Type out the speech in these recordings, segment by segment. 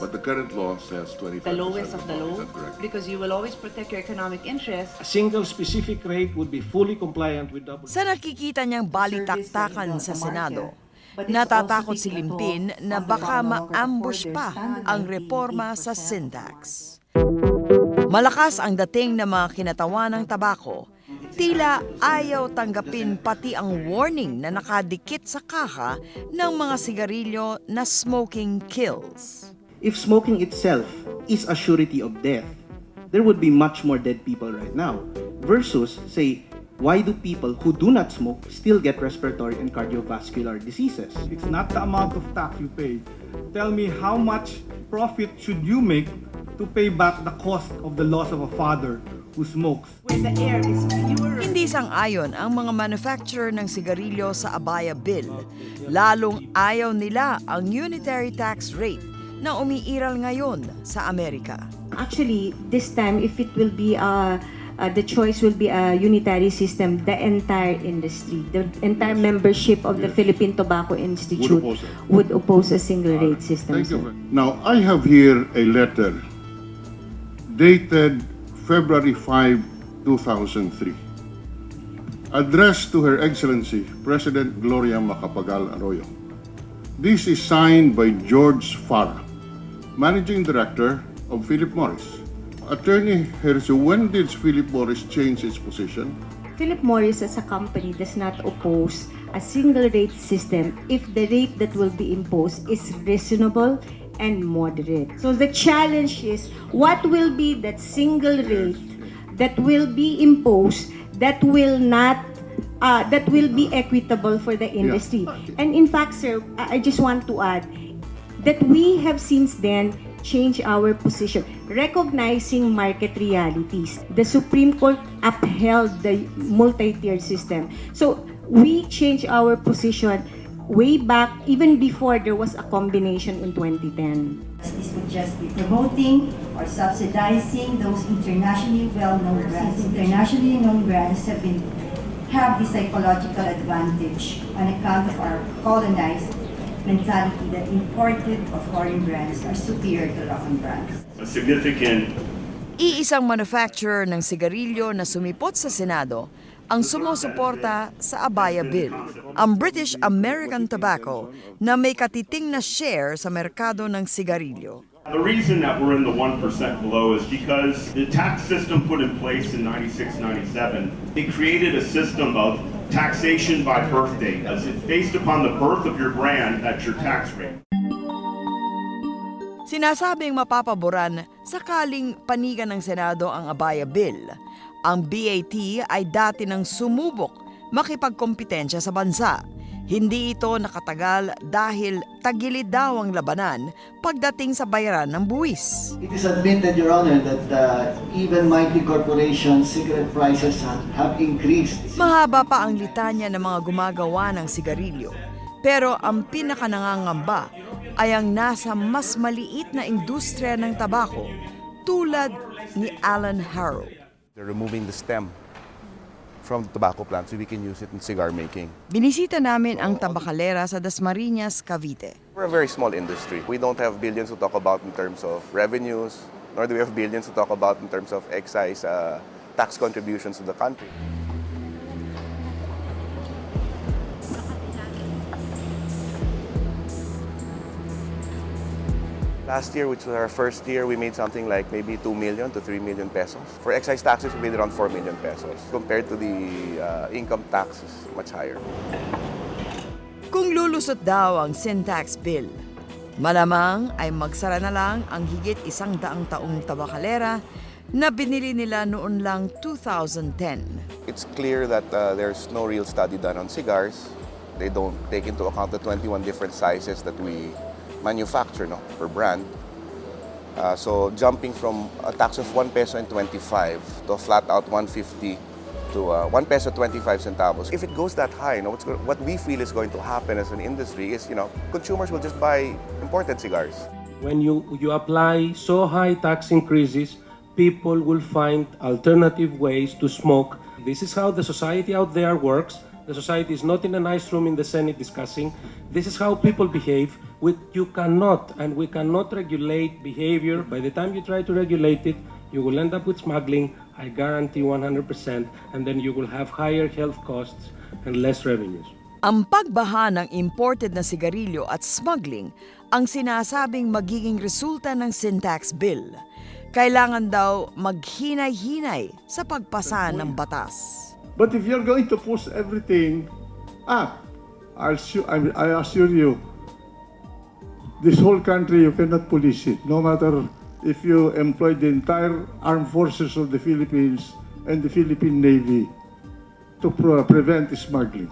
But the current law says 25%. The lowest of the low, Is that correct? because you will always protect your economic interests. A single specific rate would be fully compliant with double. Sa nakikita niyang balitaktakan sa Senado, natatakot si Limpin na baka ma-ambush pa ang reforma sa sin tax. Malakas ang dating ng mga kinatawan ng tabako, tila ayaw tanggapin pati ang warning na nakadikit sa kaha ng mga sigarilyo na smoking kills. If smoking itself is a surety of death, there would be much more dead people right now. Versus, say, why do people who do not smoke still get respiratory and cardiovascular diseases? It's not the amount of tax you pay. Tell me how much profit should you make to pay back the cost of the loss of a father who smokes. Where the air is pure. Hindi sang-ayon ang mga manufacturer ng sigarilyo sa Abaya Bill. Lalong ayaw nila ang unitary tax rate na umiiral ngayon sa Amerika. Actually, this time, if it will be the choice will be a unitary system, the entire industry, the entire membership of the Philippine Tobacco Institute would oppose a single rate system. Thank you. sir. Now, I have here a letter dated February 5, 2003, addressed to Her Excellency President Gloria Macapagal Arroyo. This is signed by George Farah, Managing Director of Philip Morris. Attorney Herzo, when did Philip Morris change its position? Philip Morris as a company does not oppose a single rate system if the rate that will be imposed is reasonable and moderate. So the challenge is, what will be that single rate that will be imposed that will not that will be equitable for the industry? And in fact, sir, I just want to add that we have since then changed our position, recognizing market realities. The Supreme Court upheld the multi-tier system. So we changed our position way back, even before there was a combination in 2010. This would just be promoting or subsidizing those internationally well-known brands. Internationally known brands have the psychological advantage on account of our colonized mentality that imported or foreign brands are superior to local brands. A significant Iisang manufacturer ng sigarilyo na sumipot sa Senado ang sumusuporta sa Abaya Bill, ang British American Tobacco na may katiting na share sa merkado ng sigarilyo. The reason that we're in the 1% below is because the tax system put in place in 96-97, it created a system of taxation by birth date. As it's based upon the birth of your brand, that's your tax rate. Sinasabing mapapaboran sakaling panigan ng Senado ang Abaya Bill. Ang BAT ay dati nang sumubok makipagkompetensya sa bansa. Hindi ito nakatagal dahil tagilid daw ang labanan pagdating sa bayaran ng buwis. It is admitted, Your Honor, that even mighty corporations' cigarette prices have increased. Mahaba pa ang litanya ng mga gumagawa ng sigarilyo. Pero ang pinakanangangamba ay ang nasa mas maliit na industriya ng tabako tulad ni Alan Harrow. They're removing the stem from the tobacco plant so we can use it in cigar making. Binisita namin ang tabakalera sa Dasmariñas, Cavite. We're a very small industry. We don't have billions to talk about in terms of revenues, nor do we have billions to talk about in terms of excise tax contributions to the country. Last year, which was our first year, we made something like maybe 2 million to 3 million pesos. For excise taxes, we made around 4 million pesos. Compared to the income tax, is much higher. Kung lulusot daw ang sin tax bill, malamang ay magsara na lang ang higit 100 taong tabakalera na binili nila noon lang 2010. It's clear that there's no real study done on cigars. They don't take into account the 21 different sizes that we manufacture per brand. So jumping from a tax of 1 peso and 25 to a flat out 150 to 1 peso 25 centavos. If it goes that high, what we feel is going to happen as an industry is, consumers will just buy imported cigars. When you apply so high tax increases, people will find alternative ways to smoke. This is how the society out there works. The The society is not in a nice room in the Senate discussing. This is how people behave. You cannot, and we cannot regulate behavior. By the time you try to regulate it, you will end up with smuggling, I guarantee 100%, and then you will have higher health costs and less revenues. Ang pagbaha ng imported na sigarilyo at smuggling ang sinasabing magiging resulta ng sin tax bill. Kailangan daw maghinay-hinay sa pagpasa ng batas. But if you're going to push everything up, I assure you, this whole country, you cannot police it. No matter if you employ the entire armed forces of the Philippines and the Philippine Navy to prevent smuggling.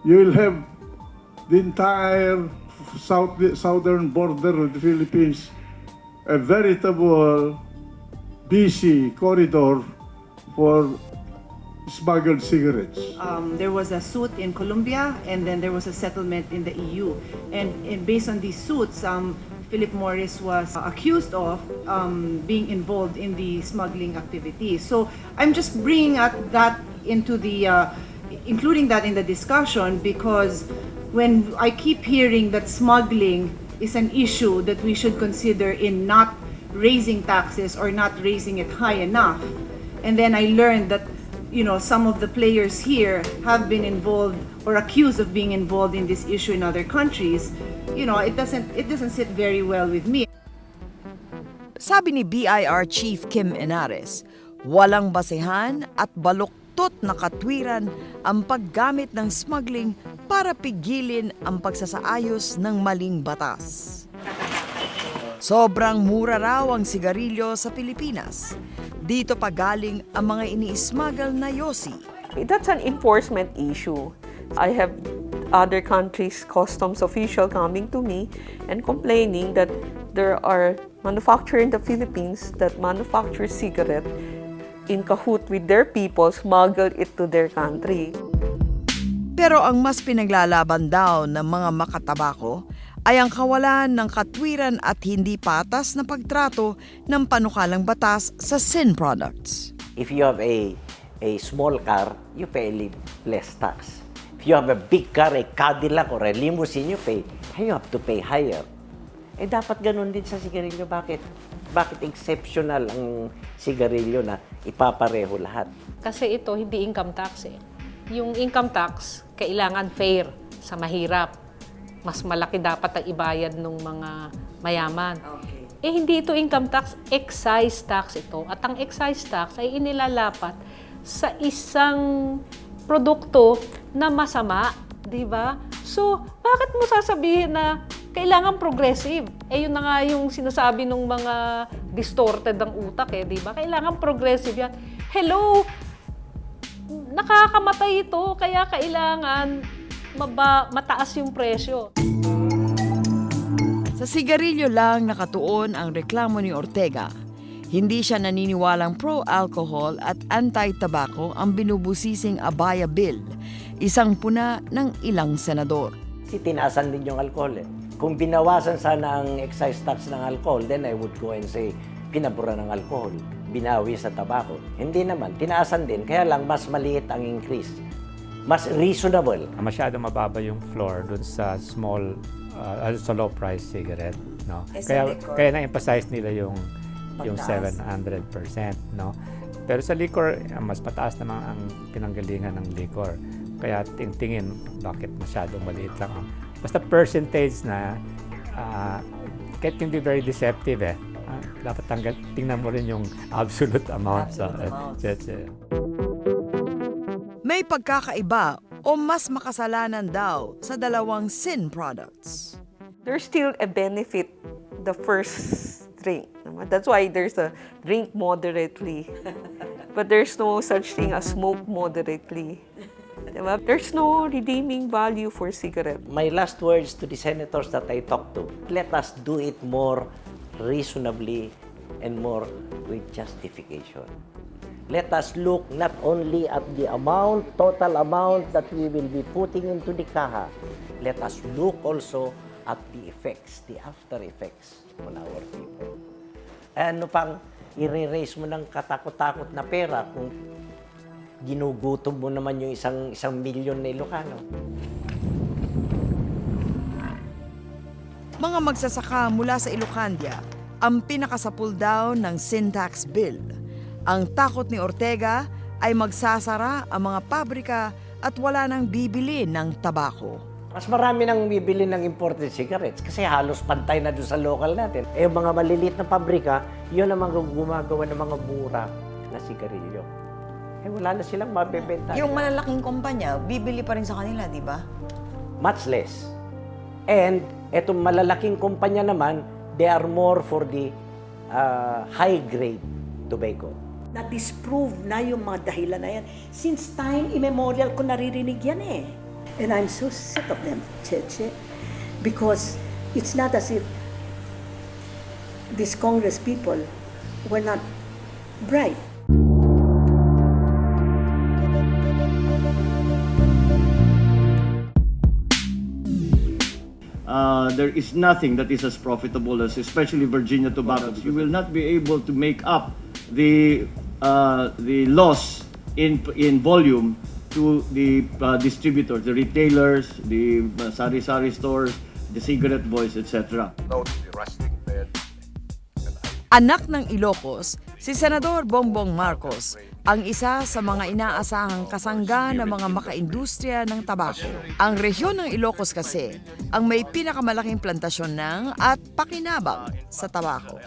You will have the entire southern border of the Philippines, a veritable busy corridor for smuggled cigarettes. There was a suit in Colombia, and then there was a settlement in the EU. And based on these suits, Philip Morris was accused of being involved in the smuggling activity. So I'm just bringing that into the, including that in the discussion, because when I keep hearing that smuggling is an issue that we should consider in not raising taxes or not raising it high enough, and then I learned that some of the players here have been involved or accused of being involved in this issue in other countries, it doesn't sit very well with me. Sabi ni BIR Chief Kim Henares, walang basehan at baluktot na katwiran ang paggamit ng smuggling para pigilin ang pagsasaayos ng maling batas. Sobrang mura raw ang sigarilyo sa Pilipinas. Dito pa galing ang mga ini-smuggle na yosi. That's an enforcement issue. I have other countries' customs official coming to me and complaining that there are manufacturers in the Philippines that manufacture cigarette in cahoot with their people, smuggle it to their country. Pero ang mas pinaglalaban daw ng mga makatabako ay ang kawalan ng katwiran at hindi patas na pagtrato ng panukalang batas sa sin products. If you have a small car, you pay less tax. If you have a big car, a Cadillac or a limousine, you have to pay higher. Dapat ganun din sa sigarilyo. Bakit exceptional ang sigarilyo na ipapareho lahat? Kasi ito hindi income tax eh. Yung income tax, kailangan fair sa mahirap. Mas malaki dapat ang ibayad ng mga mayaman. Okay. Hindi ito income tax, excise tax ito. At ang excise tax ay inilalapat sa isang produkto na masama, di ba? So, bakit mo sasabihin na kailangan progressive? Yun na nga yung sinasabi ng mga distorted ang utak di ba? Kailangan progressive yan. Hello! Nakakamatay ito, kaya kailangan mataas yung presyo. Sa sigarilyo lang nakatuon ang reklamo ni Ortega. Hindi siya naniniwalang pro-alcohol at anti-tobacco ang binubusising Abaya Bill, isang puna ng ilang senador. Tinaasan din yung alcohol Kung binawasan sana ang excise tax ng alcohol, then I would go and say, pinabura ng alcohol, binawi sa tabako. Hindi naman, tinaasan din, kaya lang mas maliit ang increase. Mas reasonable. Masyado mababa yung floor dun sa sa low price cigarette, no? Kaya na-emphasize nila yung 700%, no? Pero sa liquor, mas mataas naman ang pinanggalingan ng liquor. Kaya tingin bakit masyadong maliit lang ang basta percentage na it can be very deceptive dapat tingnan mo rin yung absolute amount. May pagkakaiba o mas makasalanan daw sa dalawang sin products. There's still a benefit the first drink. That's why there's a drink moderately. But there's no such thing as smoke moderately. There's no redeeming value for cigarette. My last words to the senators that I talked to, let us do it more reasonably and more with justification. Let us look not only at the total amount that we will be putting into the kaha, let us look also at the effects, the after effects on our people. Ano pang i-raise mo ng katakot-takot na pera kung ginugutom mo naman yung isang milyon na Ilocano. Mga magsasaka mula sa Ilocandia ang pinakasapul daw ng sin tax bill. Ang takot ni Ortega ay magsasara ang mga pabrika at wala nang bibili ng tabako. Mas marami nang bibili ng imported cigarettes kasi halos pantay na doon sa local natin. Eh, yung mga maliliit na pabrika, yun naman gumagawa ng mga mura na sigarilyo. Eh, wala na silang mabebenta. Yung malalaking kumpanya, bibili pa rin sa kanila, di ba? Much less. And etong malalaking kumpanya naman, they are more for the high-grade tobacco. Na-disprove na yung mga dahilan na yan. Since time immemorial ko naririnig yan eh. And I'm so sick of them, Cheche. Because it's not as if these Congress people were not bright. There is nothing that is as profitable as especially Virginia tobacco. You will not be able to make up the loss in volume to the distributors, the retailers, the sari-sari stores, the cigarette boys, etc. Anak ng Ilocos, si Senador Bongbong Marcos ang isa sa mga inaasahang kasangga ng mga makaindustriya ng tabako. Ang rehiyon ng Ilocos kasi ang may pinakamalaking plantasyon ng at pakinabang sa tabako.